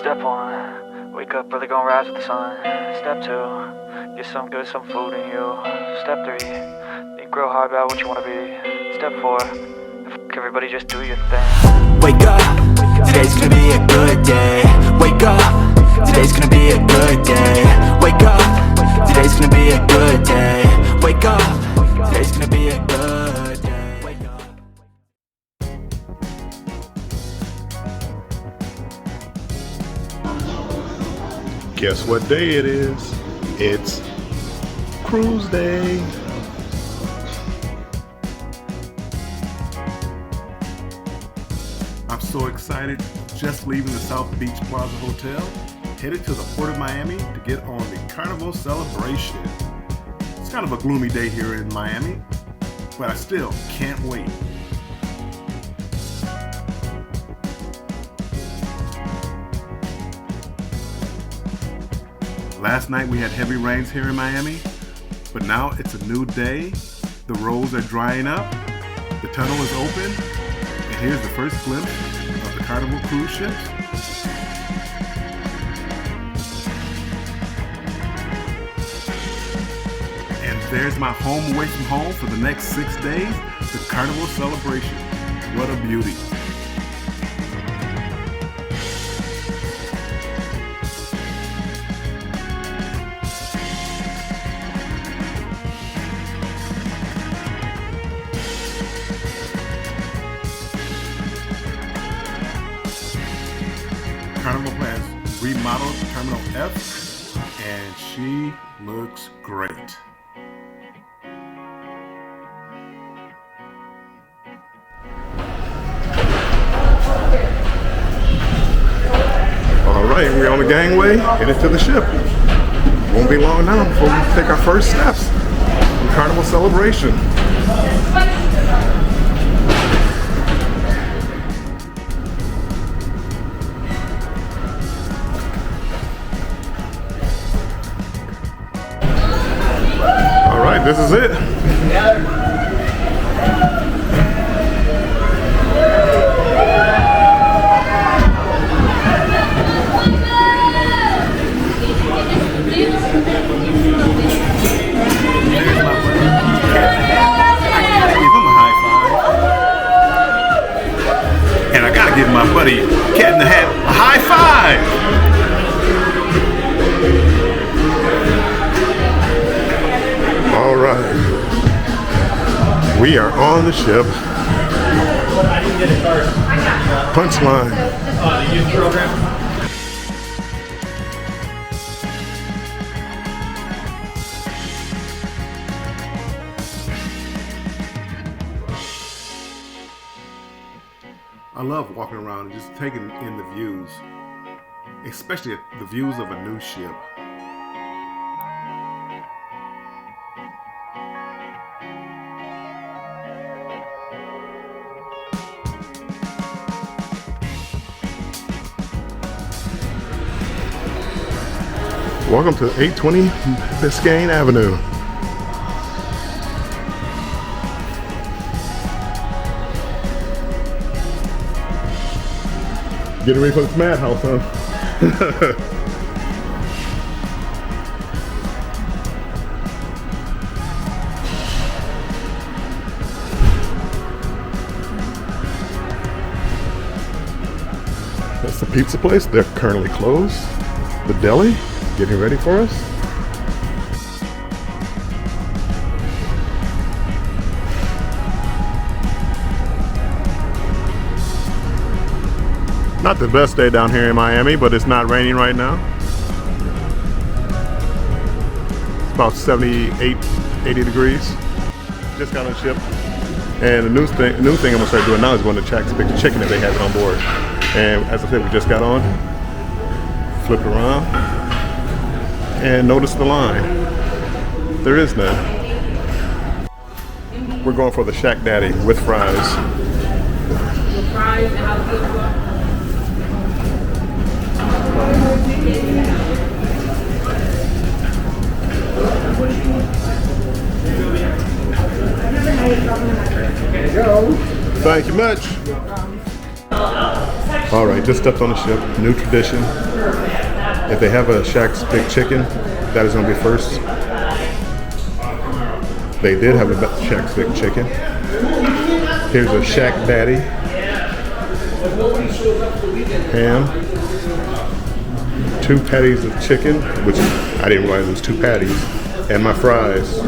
Step 1, wake up early, gonna rise with the sun. Step 2, get some good, some food in you. Step 3, think real hard about what you wanna be. Step 4, everybody just do your thing. Wake up, today's gonna be a good day. Wake up, today's gonna be a good day. Wake up, today's gonna be a good day. Wake up, today's gonna be a good day. Wake up. Guess what day it is? It's cruise day. I'm so excited, just leaving the South Beach Plaza Hotel, headed to the Port of Miami to get on the Carnival Celebration. It's kind of a gloomy day here in Miami, but I still can't wait. Last night we had heavy rains here in Miami, but now it's a new day. The roads are drying up, the tunnel is open, and here's the first glimpse of the Carnival cruise ships. And there's my home away from home for the next 6 days, the Carnival Celebration. What a beauty. Carnival has remodeled Terminal F, and she looks great. All right, we're on the gangway, headed to the ship. Won't be long now before we take our first steps in Carnival Celebration. This is it. And I gotta give my buddy Cat in the Hat a high five. All right, we are on the ship. Punchline. The youth program. I love walking around and just taking in the views, especially the views of a new ship. Welcome to 820 Biscayne Avenue. Getting ready for this madhouse, huh? That's the pizza place. They're currently closed. The deli getting ready for us. Not the best day down here in Miami, but it's not raining right now. It's about 78, 80 degrees. Just got on the ship. And the new thing I'm gonna start doing now is going to check the chicken if they have it on board. And as I said, we just got on, flipped around, and notice the line. There is none. We're going for the Shack Daddy with fries. With fries and how good you are. Thank you much. All right, just stepped on the ship. New tradition. If they have a Shaq's Big Chicken, that is going to be first. They did have a Shaq's Big Chicken. Here's a Shaq Daddy ham, 2 patties of chicken, which I didn't realize it was 2 patties, and my fries.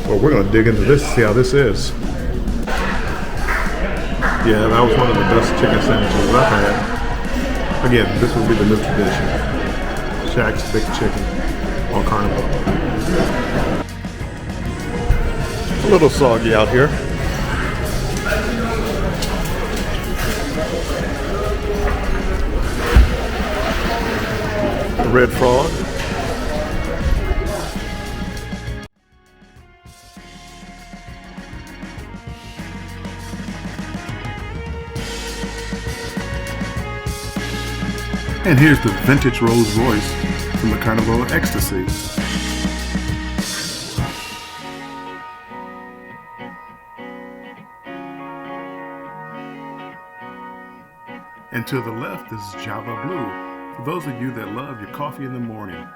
Well, we're going to dig into this, see how this is. Yeah, that was one of the best chicken sandwiches I've had. Again, this will be the new tradition. Shaq's Big Chicken on Carnival. A little soggy out here. Red frog. And here's the vintage Rolls Royce from the Carnival Ecstasy. And to the left is Java Blue, for those of you that love your coffee in the morning.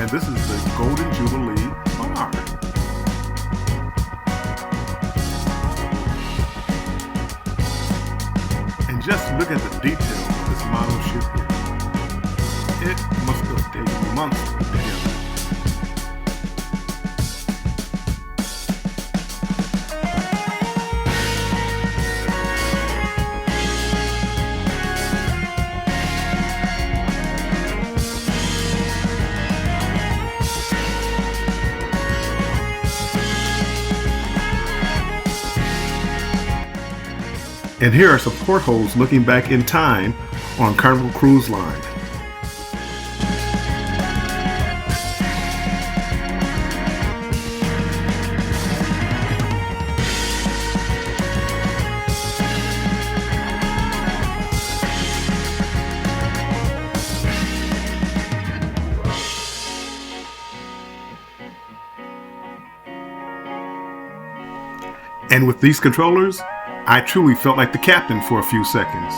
And this is the Golden Jubilee Bar. And just look at the detail of this model ship here. It must have taken months to put together. And here are some portholes looking back in time on Carnival Cruise Line. And with these controllers, I truly felt like the captain for a few seconds.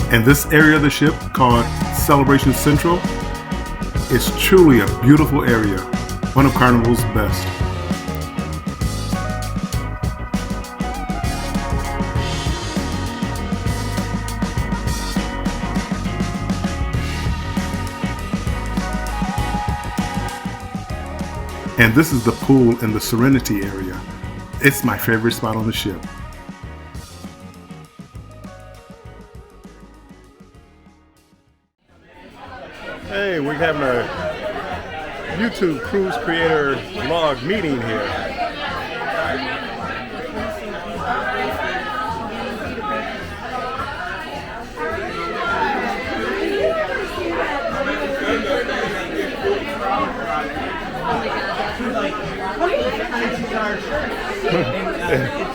And this area of the ship, called Celebration Central, is truly a beautiful area, one of Carnival's best. And this is the pool in the Serenity area. It's my favorite spot on the ship. Hey, we're having a YouTube cruise creator vlog meeting here.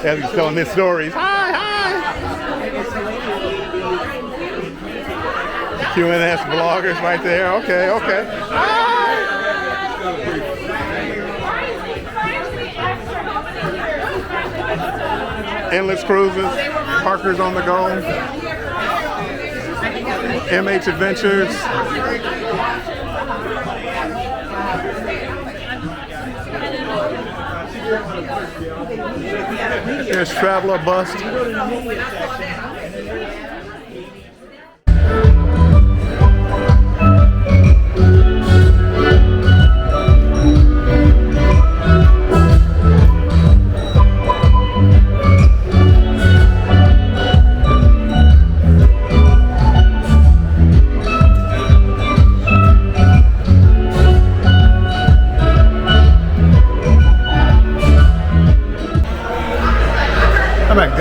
As he's telling his stories. Q&S bloggers right there. Okay. Endless Cruises, Parker's on the Go, MH Adventures. There's Traveler Bust.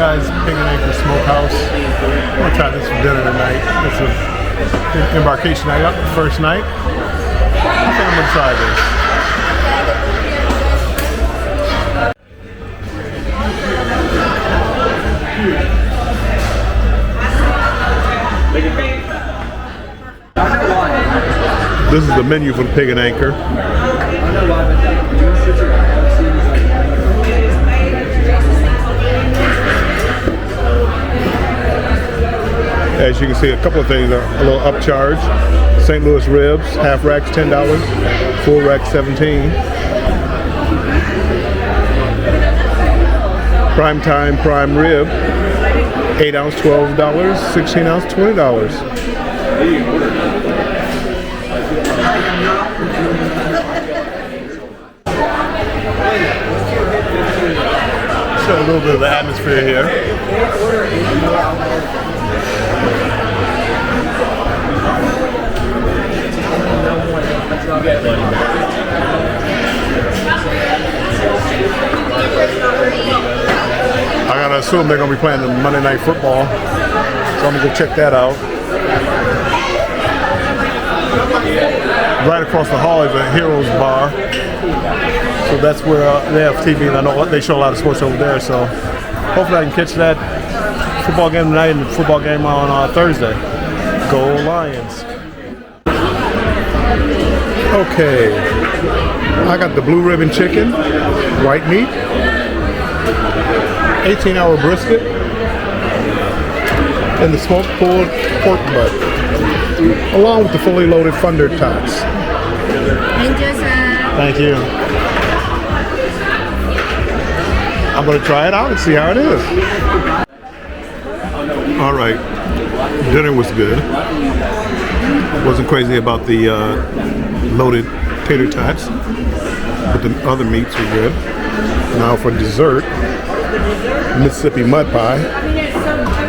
Guys Pig and Anchor Smokehouse. I'm gonna try this for dinner tonight. This is Embarkation night up, first night. I think I'm gonna try this. This is the menu for the Pig and Anchor. As you can see, a couple of things are a little upcharge. St. Louis ribs, half racks $10, full rack $17. Prime time prime rib, 8 ounce $12, 16 ounce $20. Show a little bit of the atmosphere here. I gotta assume they're gonna be playing the Monday Night Football, so I'm gonna go check that out. Right across the hall is a Heroes Bar, so that's where they have TV, and I know they show a lot of sports over there. So hopefully I can catch that football game tonight and the football game on Thursday. Go Lions! Okay, I got the blue ribbon chicken, white meat, 18-hour brisket, and the smoked pulled pork butt, along with the fully loaded Thunder Tots. Thank you, sir. Thank you. I'm going to try it out and see how it is. All right, dinner was good. Wasn't crazy about the loaded tater tots, but the other meats were good. Now for dessert, Mississippi mud pie.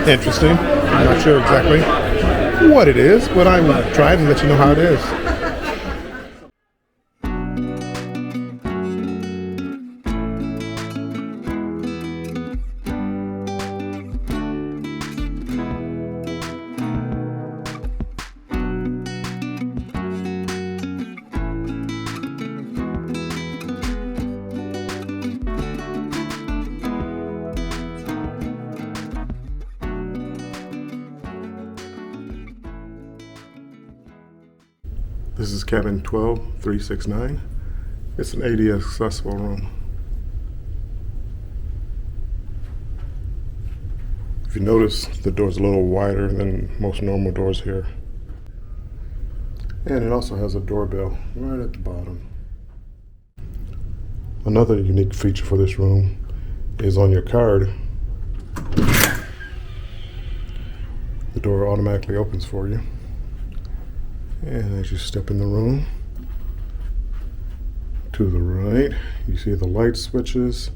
Interesting. I'm not sure exactly what it is, but I'm going to try it and let you know how it is. This is cabin 12369. It's an AD accessible room. If you notice, the door's a little wider than most normal doors here. And it also has a doorbell right at the bottom. Another unique feature for this room is on your card, the door automatically opens for you. And as you step in the room, to the right, you see the light switches.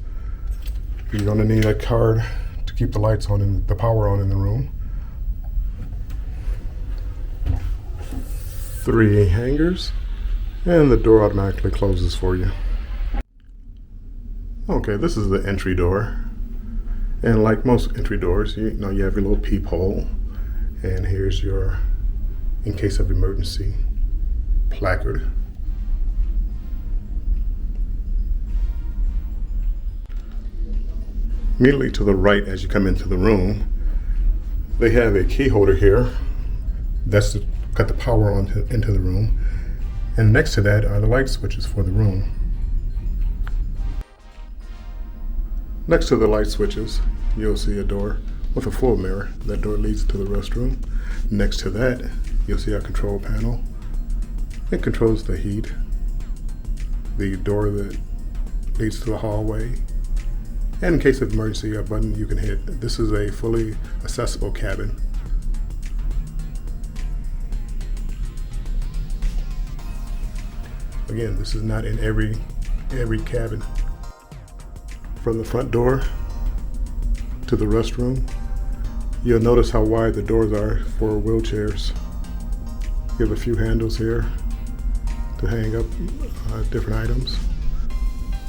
You're going to need a card to keep the lights on and the power on in the room. 3 hangers, and the door automatically closes for you. Okay, this is the entry door. And like most entry doors, you have your little peephole, and here's your in case of emergency placard. Immediately to the right as you come into the room, they have a key holder here. That's to cut the power on into the room. And next to that are the light switches for the room. Next to the light switches, you'll see a door with a full mirror. That door leads to the restroom. Next to that, you'll see a control panel. It controls the heat, the door that leads to the hallway, and in case of emergency, a button you can hit. This is a fully accessible cabin. Again, this is not in every cabin. From the front door to the restroom, you'll notice how wide the doors are for wheelchairs. You have a few handles here to hang up different items.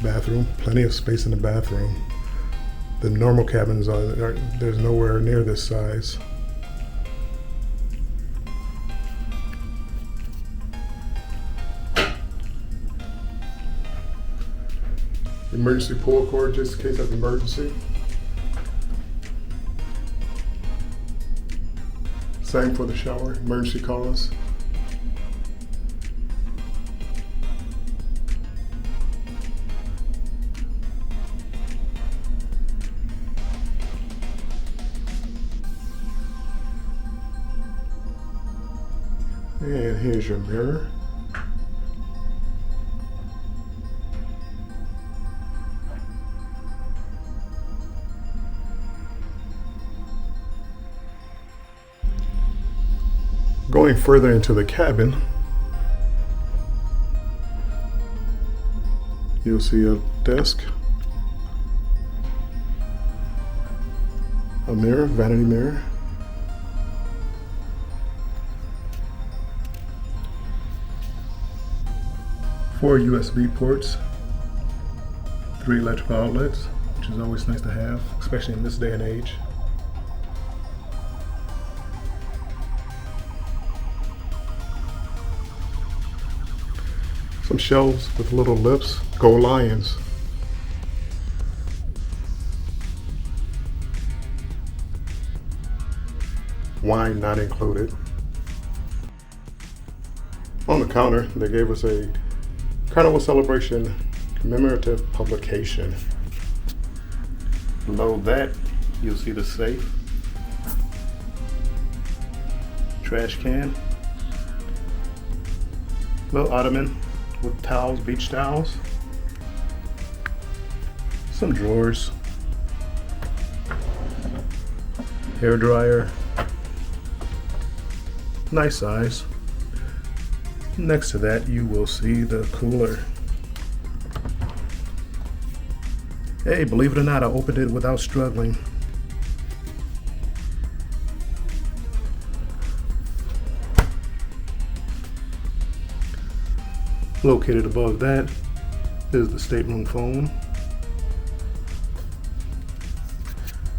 Bathroom, plenty of space in the bathroom. The normal cabins there's nowhere near this size. Emergency pull cord just in case of emergency. Same for the shower, emergency calls. And here's your mirror. Going further into the cabin, you'll see a desk, a mirror, vanity mirror, four USB ports, 3 electrical outlets, which is always nice to have, especially in this day and age. Some shelves with little lips, Go Lions. Wine not included. On the counter, they gave us a Carnival Celebration commemorative publication. Below that, you'll see the safe, trash can, little ottoman with towels, beach towels, some drawers, hair dryer, nice size. Next to that, you will see the cooler. Hey, believe it or not, I opened it without struggling. Located above that is the stateroom phone.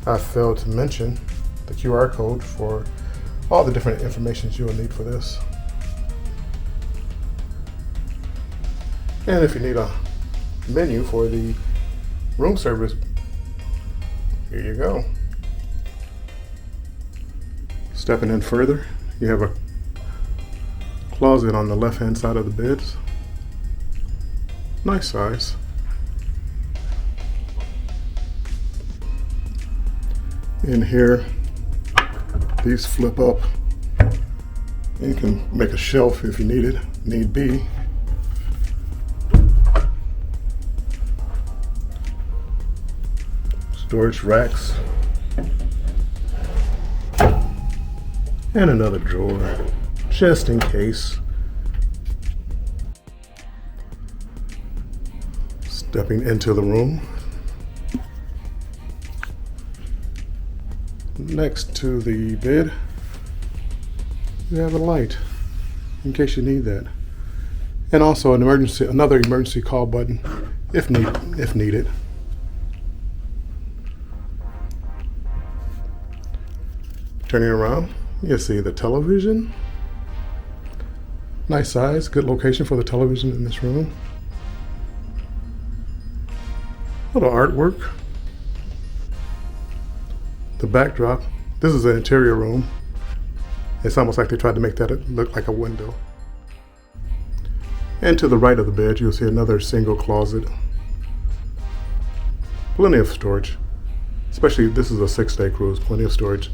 I failed to mention the QR code for all the different information you will need for this. And if you need a menu for the room service, here you go. Stepping in further, you have a closet on the left-hand side of the beds. Nice size. In here, these flip up. You can make a shelf if you need be. Storage racks. And another drawer, just in case. Stepping into the room. Next to the bed, you have a light in case you need that. And also another emergency call button if needed. Turning around, you see the television. Nice size, good location for the television in this room. Little artwork. The backdrop. This is an interior room. It's almost like they tried to make that look like a window. And to the right of the bed, you'll see another single closet. Plenty of storage. Especially this is a 6-day cruise, plenty of storage.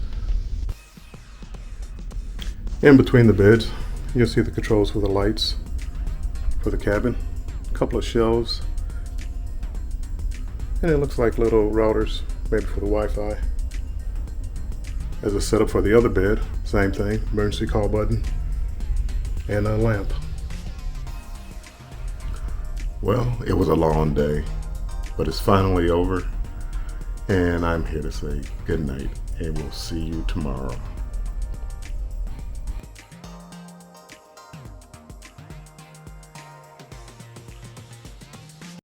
In between the beds, you'll see the controls for the lights for the cabin. A couple of shelves. And it looks like little routers, maybe for the Wi-Fi. As a setup for the other bed, same thing, emergency call button, and a lamp. Well, it was a long day, but it's finally over, and I'm here to say good night, and we'll see you tomorrow.